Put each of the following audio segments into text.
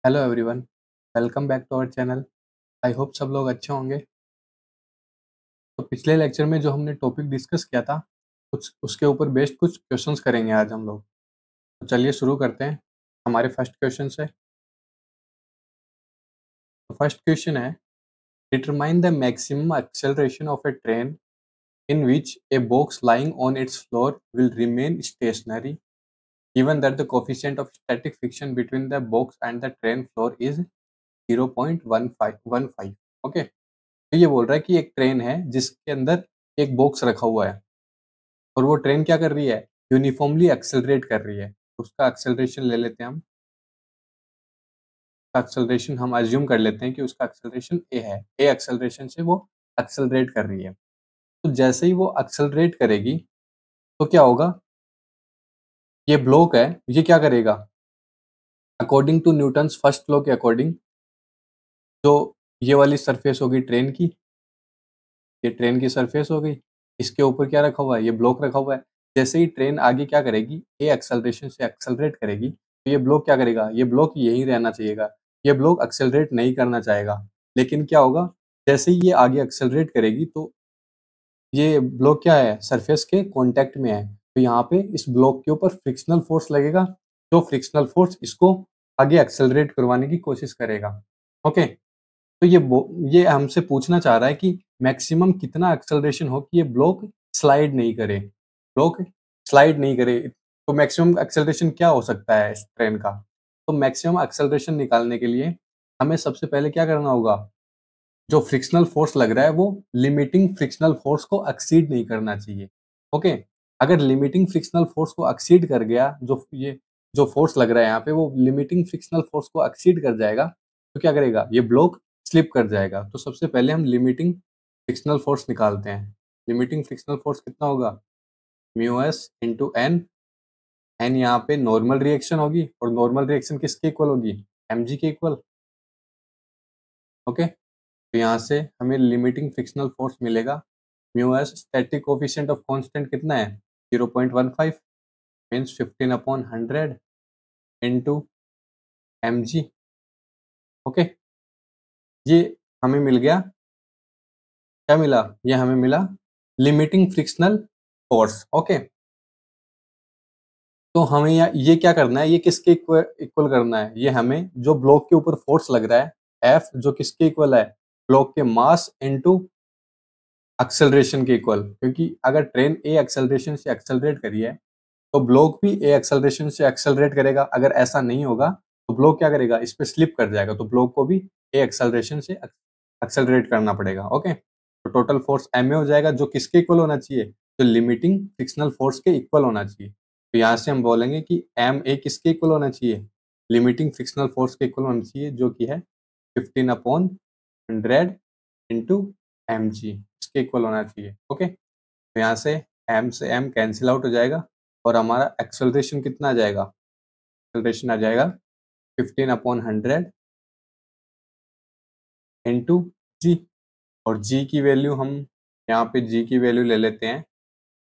Hello everyone, welcome back to our channel. I hope सब लोग अच्छे होंगे। तो पिछले लेक्चर में जो हमने टॉपिक डिस्कस किया था, कुछ उसके ऊपर बेस्ड कुछ क्वेश्चंस करेंगे आज हम लोग। तो चलिए शुरू करते हैं हमारे फर्स्ट क्वेश्चन से। तो फर्स्ट क्वेश्चन है, determine the maximum acceleration of A train in which a box lying on it's floor will remain stationery given that the coefficient of static friction between the box and the train floor is 0.15. Okay, तो ये बोल रहा है कि एक train है जिसके अंदर एक बॉक्स रखा हुआ है और वो ट्रेन क्या कर रही है, यूनिफॉर्मली एक्सेलरेट कर रही है। तो उसका एक्सेलरेशन ले लेते हैं हम। एक्सेलरेशन हम अज्यूम कर लेते हैं कि उसका एक्सेलरेशन ए है, ए एक्सेलरेशन से वो एक्सेलरेट कर रही है। तो जैसे ही वो एक्सेलरेट करेगी तो क्या होगा, ये ब्लॉक है, ये क्या करेगा, according to Newton's first law के अकॉर्डिंग, जो ये वाली सरफेस होगी ट्रेन की, ये ट्रेन की सरफेस हो गई, इसके ऊपर क्या रखा हुआ है, ये ब्लॉक रखा हुआ है। जैसे ही ट्रेन आगे क्या करेगी, ए एक्सेलरेशन से एक्सेलरेट करेगी, तो ये ब्लॉक क्या करेगा, ये ब्लॉक यहीं रहना चाहिएगा, ये ब्लॉक एक्सेलरेट नहीं करना चाहेगा। लेकिन क्या होगा, जैसे ही ये आगे एक्सेलरेट करेगी तो ये ब्लॉक क्या है, सरफेस के कॉन्टेक्ट में है, तो यहाँ पे इस ब्लॉक के ऊपर फ्रिक्शनल फोर्स लगेगा, जो फ्रिक्शनल फोर्स इसको आगे एक्सेलरेट करवाने की कोशिश करेगा। ओके, तो ये हमसे पूछना चाह रहा है कि मैक्सिमम कितना एक्सेलरेशन हो कि ये ब्लॉक स्लाइड नहीं करे, ब्लॉक स्लाइड नहीं करे। तो मैक्सिमम एक्सेलरेशन क्या हो सकता है इस ट्रेन का? तो मैक्सिमम एक्सेलरेशन निकालने के लिए हमें सबसे पहले क्या करना होगा, जो फ्रिक्शनल फोर्स लग रहा है वो लिमिटिंग फ्रिक्शनल फोर्स को एक्सीड नहीं करना चाहिए। ओके, अगर लिमिटिंग फ्रिक्शनल फोर्स को एक्सीड कर गया, जो फोर्स लग रहा है यहाँ पे वो लिमिटिंग फ्रिक्शनल फोर्स को एक्सीड कर जाएगा, तो क्या करेगा, ये ब्लॉक स्लिप कर जाएगा। तो सबसे पहले हम लिमिटिंग फ्रिक्शनल फोर्स निकालते हैं। लिमिटिंग फ्रिक्शनल फोर्स कितना होगा, mu S into N. N यहाँ पे नॉर्मल रिएक्शन होगी और नॉर्मल रिएक्शन किसके इक्वल होगी, एम जी के इक्वल। ओके, तो यहाँ से हमें लिमिटिंग फ्रिक्शनल फोर्स मिलेगा, mu S static coefficient of constant कितना है, 0.15, means 15/100 into M G. Okay, ये हमें मिल गया, क्या मिला, ये हमें मिला लिमिटिंग फ्रिक्शनल फोर्स। ओके, तो हमें ये क्या करना है, ये किसके इक्वल करना है, ये हमें जो ब्लॉक के ऊपर फोर्स लग रहा है एफ, जो किसके इक्वल है, ब्लॉक के मास इनटू एक्सेलरेशन के इक्वल। क्योंकि अगर ट्रेन ए एक्सेलरेशन से एक्सेलरेट करी है तो ब्लॉक भी ए एक्सेलरेशन से एक्सेलरेट करेगा। अगर ऐसा नहीं होगा तो ब्लॉक क्या करेगा, इस पे स्लिप कर जाएगा, तो ब्लॉक को भी ए एक्सेलरेशन से एक्सेलरेट करना पड़ेगा। ओके, तो टोटल फोर्स एम ए हो जाएगा, जो किसके इक्वल होना चाहिए, जो लिमिटिंग फ्रिक्शनल फोर्स के इक्वल होना चाहिए। तो यहाँ से हम बोलेंगे कि एम ए किसके इक्वल होना चाहिए, लिमिटिंग फ्रिक्शनल फोर्स के इक्वल होना चाहिए, जो कि है 15/100 इंटू एम जी, इसके इक्वल होना चाहिए। ओके, तो यहाँ से एम से एम कैंसिल आउट हो जाएगा और हमारा एक्सेलरेशन कितना आ जाएगा, एक्सेलरेशन आ जाएगा 15/100 इंटू जी। और जी की वैल्यू हम यहाँ पे जी की वैल्यू ले लेते हैं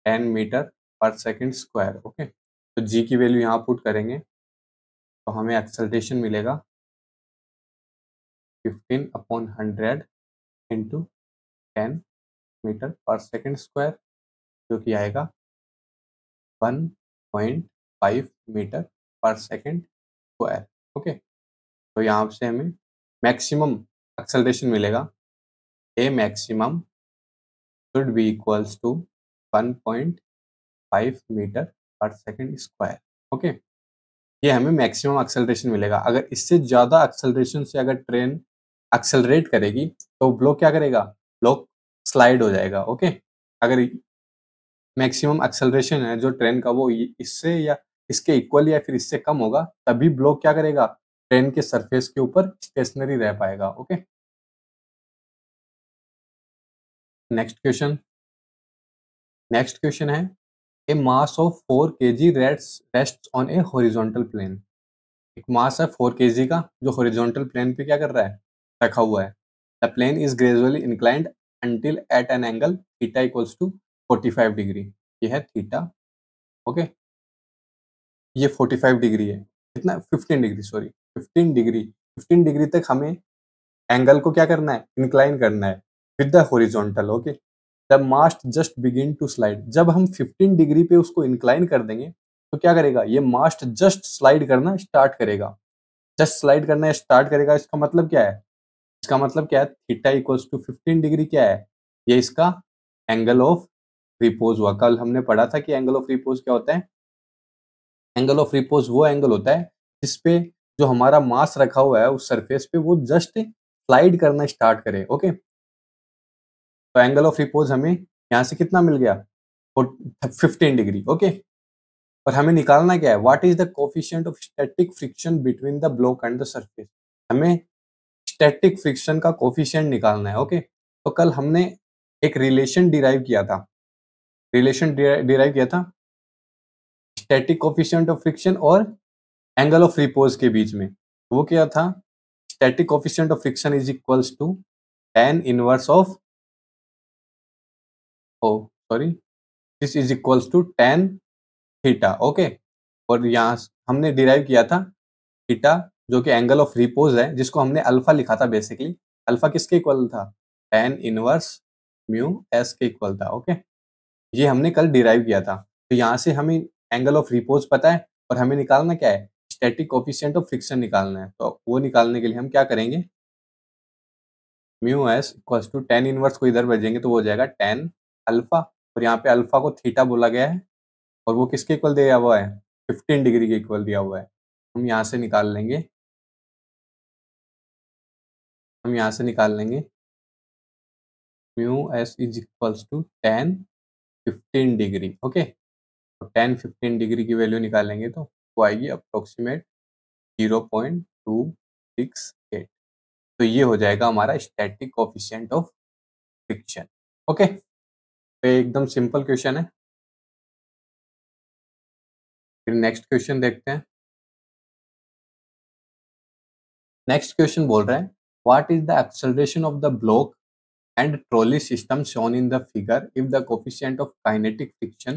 10 मीटर पर सेकंड स्क्वायर। ओके, तो जी की वैल्यू यहाँ पुट करेंगे तो हमें एक्सेलरेशन मिलेगा 15/100 इंटू 10 मीटर पर सेकंड स्क्वायर, जो कि आएगा 1.5 मीटर पर सेकंड स्क्वायर। ओके, तो यहाँ से हमें मैक्सिमम एक्सेलरेशन मिलेगा, a maximum should be equals to 1.5 metre पर सेकंड स्क्वायर। ओके, ये हमें मैक्सिमम एक्सेलरेशन मिलेगा। अगर इससे ज़्यादा एक्सेलरेशन से अगर ट्रेन एक्सेलरेट करेगी तो ब्लॉक क्या करेगा, ब्लॉक स्लाइड हो जाएगा। ओके, अगर मैक्सिमम एक्सेलरेशन है जो ट्रेन का वो इससे या इसके इक्वल या फिर इससे कम होगा, तभी ब्लॉक क्या करेगा, ट्रेन के सरफेस के ऊपर स्टेशनरी रह पाएगा। Okay, next question. Next question है, a mass of 4 kg rest on a horizontal plane. एक मास है 4 kg का जो हॉरिजॉन्टल प्लेन पे क्या कर रहा है, रखा हुआ है। The plane is gradually inclined until at an angle theta equals to 45 degree. ये है थीटा। ओके, ये 45 डिग्री है, कितना 15 डिग्री, सॉरी 15 डिग्री। 15 डिग्री तक हमें एंगल को क्या करना है, इंक्लाइन करना है with the horizontal. Okay, the mass just begin to slide. जब हम 15 डिग्री पे उसको इंक्लाइन कर देंगे तो क्या करेगा, ये मास्ट जस्ट स्लाइड करना स्टार्ट करेगा। जस्ट स्लाइड करना स्टार्ट करेगा, इसका मतलब क्या है, इसका मतलब क्या है, थीटा इक्वल्स टू 15 डिग्री क्या है, ये इसका एंगल ऑफ रिपोज हुआ। कल हमने पढ़ा था कि एंगल ऑफ रिपोज क्या होता है। एंगल ऑफ रिपोज वो एंगल होता है जिसपे जो हमारा मास रखा हुआ है उस सरफेस पे वो जस्ट स्लाइड करना स्टार्ट करे। ओके, तो एंगल ऑफ रिपोज हमें यहाँ से कितना मिल गया, 15 डिग्री। ओके, और हमें निकालना क्या है, what is the coefficient of static friction between the block and the surface. हमें स्टैटिक फ्रिक्शन का कोफिशिएंट निकालना है। ओके, तो कल हमने एक रिलेशन डिराइव किया था, रिलेशन डिराइव किया था स्टैटिक कोफिशिएंट ऑफ फ्रिक्शन और एंगल ऑफ रिपोज के बीच में। वो क्या था, static coefficient of friction is equals to tan inverse of, oh sorry, this is equals to tan theta. Okay, और यहाँ हमने डिराइव किया था थीटा जो कि एंगल ऑफ रिपोज है, जिसको हमने अल्फा लिखा था बेसिकली। अल्फा किसके इक्वल था, tan इनवर्स म्यू एस के इक्वल था। ओके, ये हमने कल डिराइव किया था। तो यहाँ से हमें एंगल ऑफ रिपोज पता है और हमें निकालना क्या है, स्टैटिक कोफिशिएंट ऑफ फ्रिक्शन निकालना है। तो वो निकालने के लिए हम क्या करेंगे, mu S equals to tan inverse को इधर भेजेंगे तो वो हो जाएगा tan अल्फा, और यहाँ पे अल्फा को थीटा बोला गया है और वो किसके इक्वल दिया हुआ है, 15 डिग्री के इक्वल दिया हुआ है। हम यहाँ से निकाल लेंगे, हम यहाँ से निकाल लेंगे mu S is equals to tan 15 degree. Okay, तो tan 15 डिग्री की वैल्यू निकालेंगे तो वो आएगी अप्रोक्सीमेट 0.268। तो ये हो जाएगा हमारा static coefficient of friction. Okay, तो एकदम सिंपल क्वेश्चन है। फिर नेक्स्ट क्वेश्चन देखते हैं। नेक्स्ट क्वेश्चन बोल रहा है what is the acceleration of the block and trolley system shown in the figure if the coefficient of kinetic friction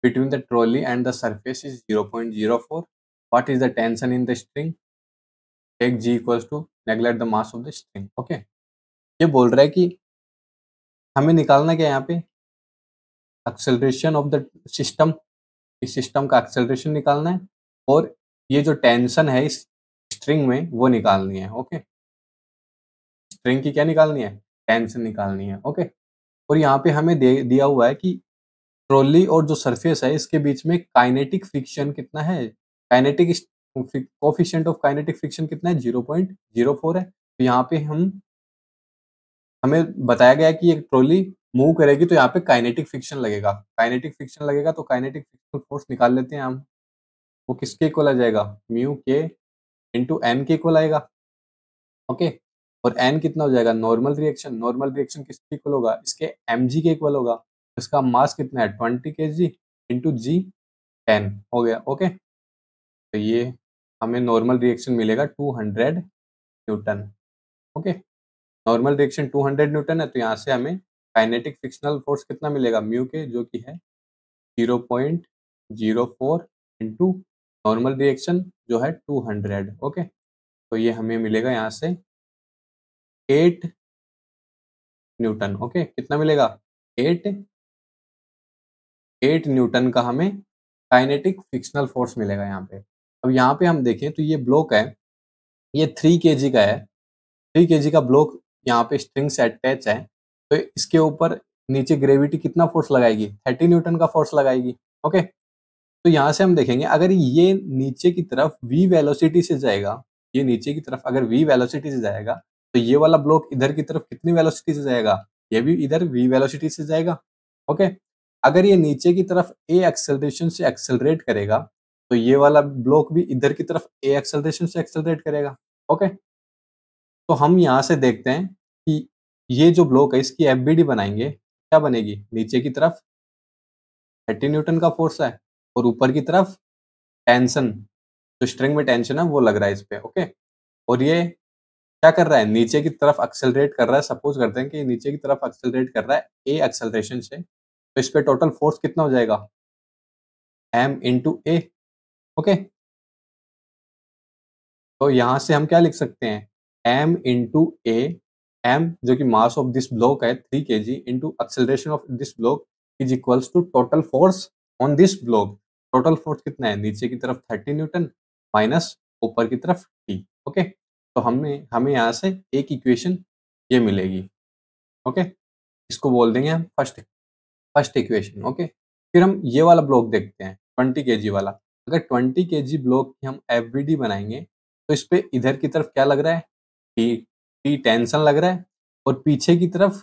between the trolley and the surface is 0.04, what is the tension in the string, take g equals to neglect the mass of the string। Okay, ये बोल रहा है कि हमें निकालना क्या है यहाँ पे, एक्सेलरेशन ऑफ द सिस्टम, इस सिस्टम का एक्सेलरेशन निकालना है और ये जो टेंशन है इस स्ट्रिंग में वो निकालनी है। ओके, स्ट्रिंग की क्या निकालनी है, टेंशन निकालनी है। ओके, और यहाँ पे हमें दिया हुआ है कि ट्रॉली और जो सरफेस है इसके बीच में काइनेटिक फ्रिक्शन कितना है, kinetic coefficient of kinetic friction कितना है, 0.04 है। तो यहाँ पे हमें बताया गया है कि एक ट्रॉली मूव करेगी तो यहाँ पे काइनेटिक फ्रिक्शन लगेगा, काइनेटिक फ्रिक्शन लगेगा तो काइनेटिक फ्रिक्शनल फोर्स निकाल लेते हैं हम। वो किसके इक्वल आ जाएगा, म्यू के इंटू एन के इक्वल आएगा। ओके, और एन कितना हो जाएगा, नॉर्मल रिएक्शन, नॉर्मल रिएक्शन किसके इक्वल होगा, इसके mg के इक्वल होगा। इसका मास कितना है 20 kg इंटू जी 10 हो गया। ओके, तो ये हमें नॉर्मल रिएक्शन मिलेगा 200 Newton. Okay, normal reaction 200 Newton है तो यहाँ से हमें काइनेटिक फ्रिक्शनल फोर्स कितना मिलेगा, म्यू के जो कि है 0.04 इंटू नॉर्मल रिएक्शन जो है 200। ओके, तो ये हमें मिलेगा यहाँ से 8 न्यूटन। ओके, कितना मिलेगा, 8 न्यूटन का हमें काइनेटिक फ्रिक्शनल फोर्स मिलेगा यहाँ पे। अब यहाँ पे हम देखें तो ये ब्लॉक है, ये 3 केजी का है, 3 केजी का ब्लॉक यहाँ पे स्ट्रिंग से अटैच है, तो इसके ऊपर नीचे ग्रेविटी कितना फोर्स लगाएगी, 30 न्यूटन का फोर्स लगाएगी। ओके, तो यहाँ से हम देखेंगे अगर ये नीचे की तरफ v वेलोसिटी से जाएगा, ये नीचे की तरफ अगर v वेलोसिटी से जाएगा तो ये वाला ब्लॉक इधर की तरफ कितनी वेलोसिटी से जाएगा, ये भी इधर v वेलोसिटी से जाएगा। ओके, अगर ये नीचे की तरफ a एक्सेलरेशन से एक्सेलरेट करेगा तो ये वाला ब्लॉक भी इधर की तरफ a एक्सेलरेशन से एक्सेलरेट करेगा। ओके, तो हम यहाँ से देखते हैं कि ये जो ब्लॉक है इसकी एफबीडी बनाएंगे, क्या बनेगी, नीचे की तरफ 30 न्यूटन का फोर्स है और ऊपर की तरफ टेंशन, जो स्ट्रिंग में टेंशन है वो लग रहा है इस पे। ओके, और ये क्या कर रहा है, नीचे की तरफ एक्सेलरेट कर रहा है। सपोज करते हैं कि नीचे की तरफ एक्सेलरेट कर रहा है ए एक्सेलरेशन से, तो इस पे टोटल फोर्स कितना हो जाएगा, m इंटू ए। ओके, तो यहाँ से हम क्या लिख सकते हैं, m इंटू ए, m जो कि मास ऑफ दिस ब्लॉक है 3 kg into acceleration of this block is equals to total force on this block. Total force कितना है, नीचे की तरफ 30 न्यूटन माइनस ऊपर की तरफ t। ओके, तो हमें हमें यहाँ से एक इक्वेशन ये मिलेगी। ओके, इसको बोल देंगे हम फर्स्ट फर्स्ट इक्वेशन। ओके, फिर हम ये वाला ब्लॉक देखते हैं 20 kg वाला। अगर 20 kg ब्लॉक की हम एफबीडी बनाएंगे तो इस पे इधर की तरफ क्या लग रहा है, टी टी टेंशन लग रहा है, और पीछे की तरफ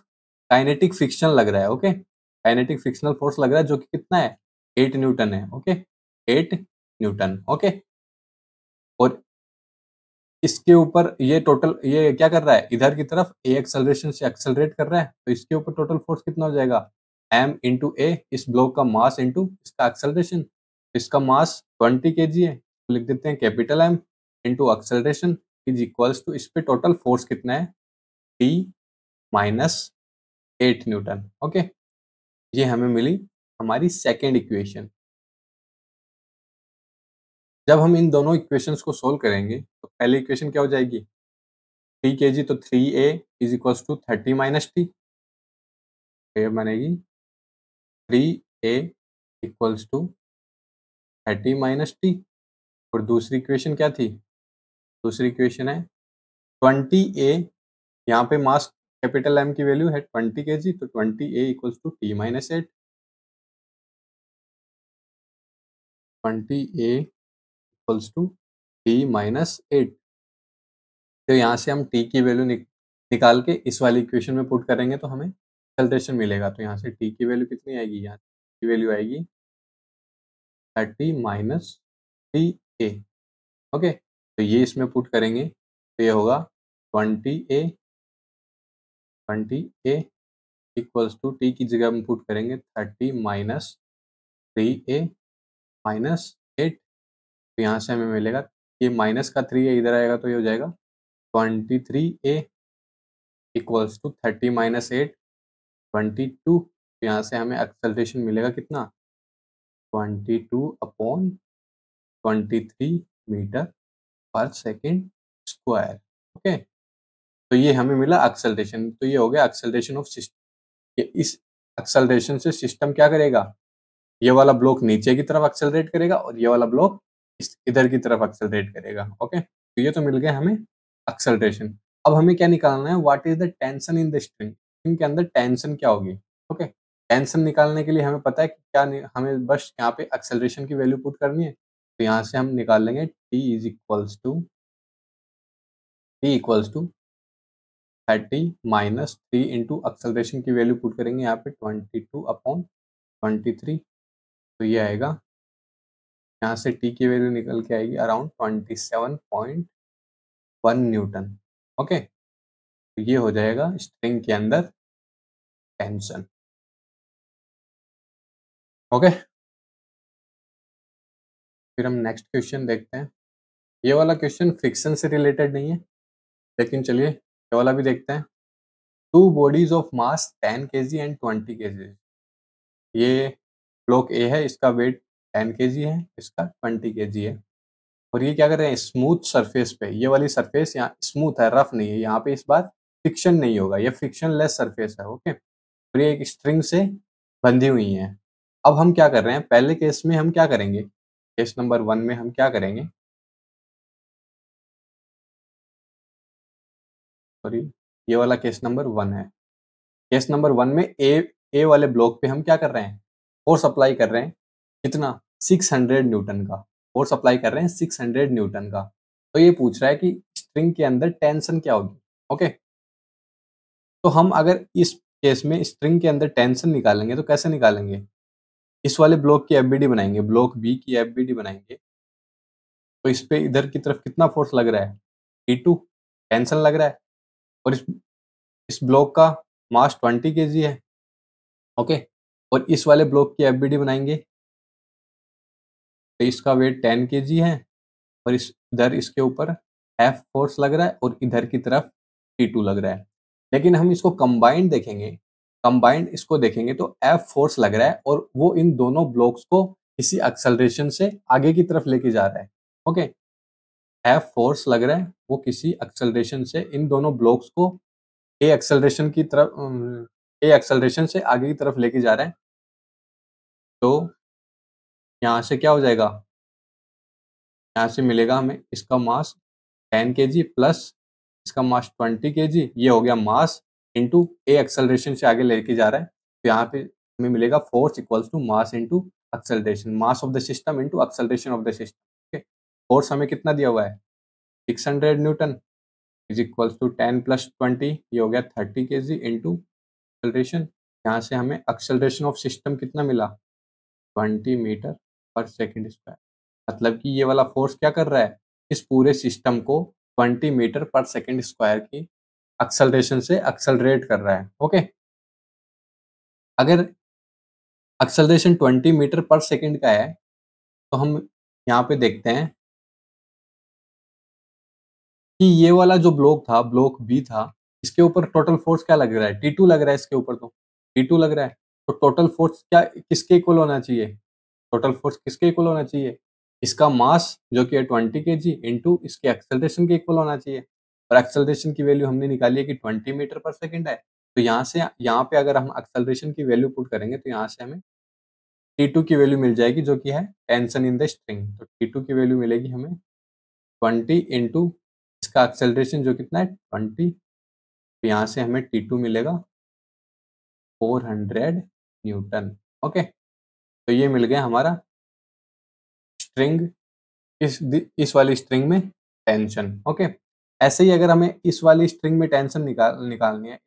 काइनेटिक फ्रिक्शन लग रहा है। ओके, काइनेटिक फ्रिक्शनल फोर्स लग रहा है जो कि कितना है, 8 न्यूटन है। Okay, 8 Newton. ओके, और इसके ऊपर ये टोटल ये क्या कर रहा है, इधर की तरफ ए एक्सेलरेशन से एक्सेलरेट कर रहा है, तो इसके ऊपर टोटल फोर्स कितना हो जाएगा, m इंटू ए, इस ब्लॉक का मास इंटू इसका एक्सेलरेशन। इसका मास 20 kg है, तो लिख देते हैं capital M into acceleration is equals to, इस पे टोटल फोर्स कितना है, T माइनस 8 न्यूटन। ओके, ये हमें मिली हमारी सेकेंड इक्वेशन। जब हम इन दोनों इक्वेशंस को सोल्व करेंगे तो पहली इक्वेशन क्या हो जाएगी, 3 kg, तो 3a is equals to 30 minus T, फिर बनेगी 3a equals to 30 minus T. और दूसरी इक्वेशन क्या थी, दूसरी इक्वेशन है 20a, यहाँ पे मास कैपिटल M की वैल्यू है 20 kg, तो 20a equals to t minus 8। 20a equals to t minus 8। तो यहाँ से हम t की वैल्यू निकाल के इस वाली इक्वेशन में पुट करेंगे तो हमें एक्सेलरेशन मिलेगा। तो यहाँ से t की वैल्यू कितनी आएगी, यहाँ की वैल्यू आएगी 30 माइनस 3a। ओके, तो ये इसमें पुट करेंगे तो ये होगा 20a, 20a equals to T की जगह हम पुट करेंगे 30 माइनस 3a माइनस 8। तो यहाँ से हमें मिलेगा, ये माइनस का 3a इधर आएगा तो ये हो जाएगा 23a इक्वल्स टू 30 माइनस 8 22। तो यहाँ से हमें एक्सेलरेशन मिलेगा कितना, 22 अपॉन 23 मीटर पर सेकेंड स्क्वायर। ओके, तो ये हमें मिला एक्सेलरेशन। तो ये हो गया एक्सेलरेशन ऑफ सिस्टम। ये इस एक्सेलरेशन से सिस्टम क्या करेगा, ये वाला ब्लॉक नीचे की तरफ एक्सेलरेट करेगा और ये वाला ब्लॉक इस इधर की तरफ एक्सेलरेट करेगा। ओके, तो ये तो मिल गया हमें एक्सेलरेशन। अब हमें क्या निकालना है, what is the tension in the string, string के अंदर टेंशन क्या होगी। ओके, टेंशन निकालने के लिए हमें पता है कि क्या हमें बस यहाँ पे एक्सेलरेशन की वैल्यू पुट करनी है। तो यहाँ से हम निकाल लेंगे t equals to 30 minus 3 into acceleration की वैल्यू पुट करेंगे यहाँ पे 22 अपॉन 23। तो ये आएगा, यहाँ से टी की वैल्यू निकल के आएगी अराउंड 27.1 न्यूटन। ओके, तो ये हो जाएगा स्ट्रिंग के अंदर टेंशन। ओके, फिर हम नेक्स्ट क्वेश्चन देखते हैं। ये वाला क्वेश्चन फ्रिक्शन से रिलेटेड नहीं है, लेकिन चलिए ये वाला भी देखते हैं। Two bodies of mass 10 kg and 20 kg। ये ब्लॉक ए है, इसका वेट 10 kg है, इसका 20 kg है, और ये क्या कर रहे हैं, स्मूथ सरफेस पे, ये वाली सरफेस यहाँ स्मूथ है, रफ नहीं है, यहाँ पे इस बार फ्रिक्शन नहीं होगा, ये फ्रिक्शन लेस सरफेस है। ओके, और ये एक स्ट्रिंग से बंधी हुई है। अब हम क्या कर रहे हैं, पहले केस में हम क्या करेंगे, केस नंबर 1 में हम क्या करेंगे, सॉरी ये वाला केस नंबर 1 है। केस नंबर 1 में ए वाले ब्लॉक पे हम क्या कर रहे हैं, फोर्स अप्लाई कर रहे हैं, कितना, 600 न्यूटन का फोर्स अप्लाई कर रहे हैं, 600 न्यूटन का। तो ये पूछ रहा है कि स्ट्रिंग के अंदर टेंशन क्या होगी। ओके, तो हम अगर इस केस में स्ट्रिंग के अंदर टेंशन निकालेंगे तो कैसे निकालेंगे, इस वाले ब्लॉक की एफबीडी बनाएंगे, ब्लॉक बी की एफबीडी बनाएंगे, तो इस पे इधर की तरफ कितना फोर्स लग रहा है, T2 टेंशन लग रहा है, और इस ब्लॉक का मास 20 kg है। ओके, और इस वाले ब्लॉक की एफबीडी बनाएंगे तो इसका वेट 10 kg है, और इस इधर इसके ऊपर F फोर्स लग रहा है और इधर की तरफ T2 लग रहा है। लेकिन हम इसको कंबाइंड देखेंगे, कंबाइंड इसको देखेंगे तो F फोर्स लग रहा है और वो इन दोनों ब्लॉक्स को किसी एक्सेलरेशन से आगे की तरफ लेके जा रहा है। ओके, एफ फोर्स लग रहा है वो किसी एक्सेलरेशन से इन दोनों ब्लॉक्स को ए एक्सेलरेशन की तरफ ए एक्सेलरेशन से आगे की तरफ लेके जा रहा है। तो यहाँ से क्या हो जाएगा, यहाँ से मिलेगा हमें इसका मास 10 केजी प्लस इसका मास 20 केजी, ये हो गया मास इंटू ए एक्सेलरेशन से आगे लेके जा रहा है। तो यहाँ पे हमें मिलेगा force equals to mass into acceleration, mass of the system into acceleration of the system. Okay, force हमें कितना दिया हुआ है 600 newton is equals to 10 plus 20, ये हो गया 30 केजी इंटू एक्सेलरेशन। यहाँ से हमें एक्सेलरेशन ऑफ सिस्टम कितना मिला 20 मीटर पर सेकेंड स्क्वायर। मतलब कि ये वाला फोर्स क्या कर रहा है, इस पूरे सिस्टम को 20 मीटर पर सेकेंड स्क्वायर की एक्सेलरेशन से एक्सेलरेट कर रहा है। ओके, अगर एक्सेलरेशन 20 मीटर पर सेकेंड का है तो हम यहाँ पे देखते हैं कि ये वाला जो ब्लॉक था, ब्लॉक बी था, इसके ऊपर टोटल फोर्स क्या लग रहा है, T2 लग रहा है इसके ऊपर, तो T2 लग रहा है। तो टोटल फोर्स क्या किसके इक्वल होना चाहिए, टोटल फोर्स किसके इक्वल होना चाहिए, इसका मास जो कि है 20 केजी इंटू इसके एक्सेलरेशन के इक्वल होना चाहिए। और एक्सेलरेशन की वैल्यू हमने निकाली है कि 20 मीटर पर सेकंड है। तो यहाँ से यहाँ पे अगर हम एक्सेलरेशन की वैल्यू पुट करेंगे तो यहाँ से हमें T2 की वैल्यू मिल जाएगी जो कि है टेंशन इन द स्ट्रिंग। तो T2 की वैल्यू मिलेगी हमें 20 इंटू इसका एक्सेलरेशन जो कितना है 20। तो यहाँ से हमें T2 मिलेगा 400 न्यूटन। ओके, तो ये मिल गया हमारा स्ट्रिंग, इस वाली स्ट्रिंग में टेंशन। ओके, ऐसे ही अगर हमें इस वाली स्ट्रिंग में टेंशन निकालनी है,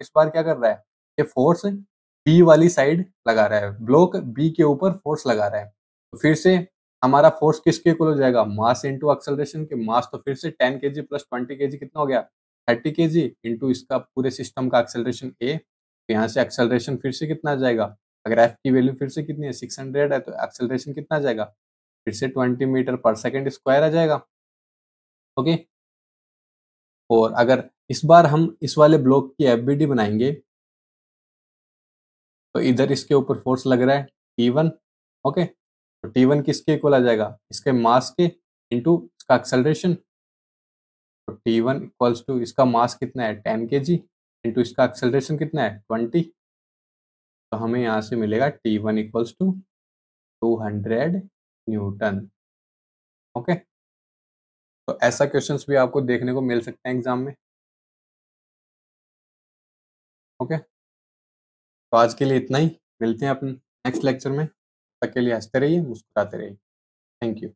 इस बार क्या कर रहा है, ये फोर्स बी वाली साइड लगा रहा है, ब्लॉक बी के ऊपर फोर्स लगा रहा है। तो फिर से हमारा फोर्स किसके इक्वल हो जाएगा, मास इंटू एक्सेलरेशन के, मास तो फिर से 10 केजी प्लस 20 केजी कितना हो गया 30 केजी इंटू इसका पूरे सिस्टम का एक्सेलरेशन ए। तो यहाँ से एक्सेलरेशन फिर से कितना आ जाएगा, अगर एफ की वैल्यू फिर से कितनी है 600 है, तो एक्सेलरेशन कितना आ जाएगा फिर से 20 मीटर पर सेकेंड स्क्वायर आ जाएगा। ओके, और अगर इस बार हम इस वाले ब्लॉक की एफबीडी बनाएंगे तो इधर इसके ऊपर फोर्स लग रहा है T1। ओके, तो T1 किसके इक्वल आ जाएगा, इसके मास के इंटू इसका एक्सेलरेशन। तो T1 इक्वल्स टू इसका मास कितना है 10 केजी इंटू इसका एक्सेलरेशन कितना है 20। तो हमें यहाँ से मिलेगा T1 equals to 200 Newton. Okay, तो ऐसा क्वेश्चंस भी आपको देखने को मिल सकते हैं एग्जाम में। ओके, तो आज के लिए इतना ही, मिलते हैं अपन नेक्स्ट लेक्चर में। तब तक के लिए हंसते रहिए, मुस्कुराते रहिए। Thank you.